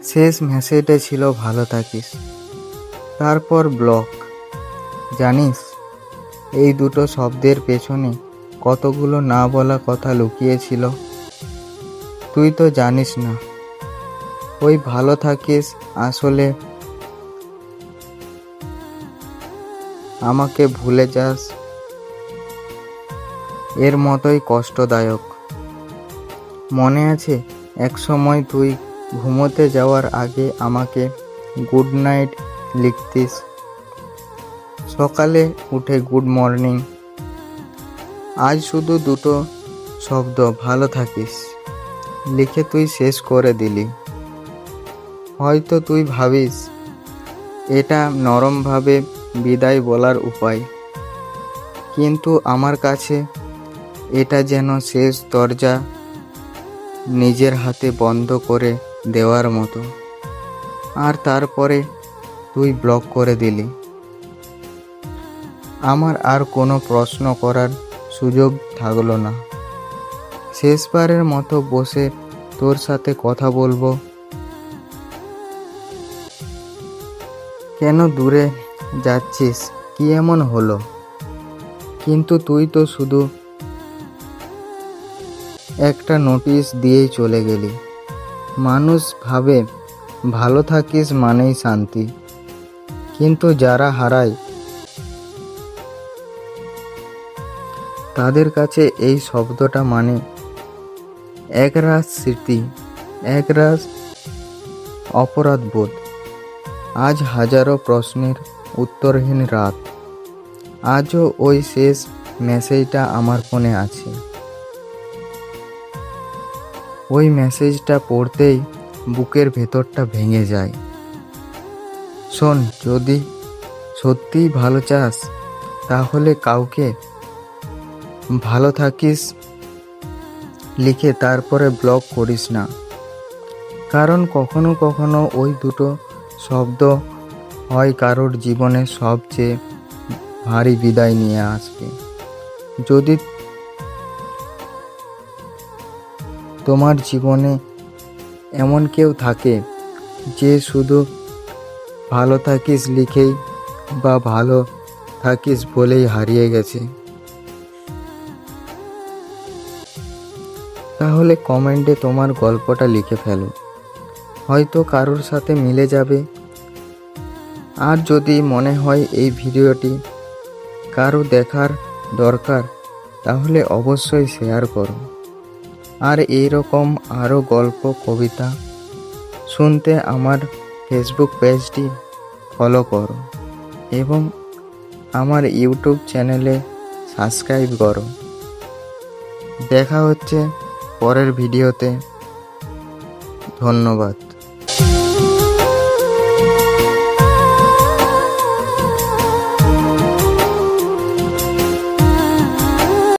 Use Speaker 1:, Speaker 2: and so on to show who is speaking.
Speaker 1: শেষ মেসেজটা ছিল ভালো থাকিস, তারপর ব্লক। জানিস এই দুটো শব্দের পেছনে কতগুলো না বলা কথা লুকিয়েছিল? তুই তো জানিস না, ওই ভালো থাকিস আসলে আমাকে ভুলে যাস এর মতোই কষ্টদায়ক। মনে আছে এক সময় তুই ঘুমোতে যাওয়ার আগে আমাকে গুড নাইট লিখতিস, সকালে উঠে গুড মর্নিং। আজ শুধু দুটো শব্দ ভালো থাকিস লিখে তুই শেষ করে দিলি। হয়তো তুই ভাবিস এটা নরমভাবে বিদায় বলার উপায়, কিন্তু আমার কাছে এটা যেন শেষ দরজা নিজের হাতে বন্ধ করে দেওয়ার মতো। আর তারপরে তুই ব্লক করে দিলি। আমার আর কোনো প্রশ্ন করার সুযোগ থাকলো না। শেষবারের মতো বসে তোর সাথে কথা বলবো। কেন দূরে যাচ্ছিস, কি এমন হলো? কিন্তু তুই তো শুধু একটা নোটিশ দিয়েই চলে গেলি। মানুষ ভাবে ভালো থাকিস মানেই শান্তি, কিন্তু যারা হারায় তাদের কাছে এই শব্দটা মানে একরাশ স্মৃতি, একরাশ অপরাধবোধ। আজ হাজারো প্রশ্নের উত্তরহীন রাত। আজও ওই শেষ মেসেজটা আমার ফোনে আছে। ওই মেসেজটা পড়তেই বুকের ভেতরটা ভেঙে যায়। শোন, যদি সত্যিই ভালো চাস তাহলে কাউকে ভালো থাকিস লিখে তারপরে ব্লক করিস না। কারণ কখনো কখনো ওই দুটো শব্দ হয় কারোর জীবনে সবচেয়ে ভারী বিদায় নিয়ে আসবে। যদি তোমার জীবনে এমন কেউ থাকে যে শুধু ভালো থাকিস লিখেই বা ভালো থাকিস বলেই হারিয়ে গেছে, তাহলে কমেন্টে তোমার গল্পটা লিখে ফেলো। হয়তো কারোর সাথে মিলে যাবে। আর যদি মনে হয় এই ভিডিওটি কারো দেখার দরকার, তাহলে অবশ্যই শেয়ার করো। আর এইরকম আরও গল্প, কবিতা শুনতে আমার ফেসবুক পেজটি ফলো করো এবং আমার ইউটিউব চ্যানেলে সাবস্ক্রাইব করো। দেখা হচ্ছে পরের ভিডিওতে। ধন্যবাদ।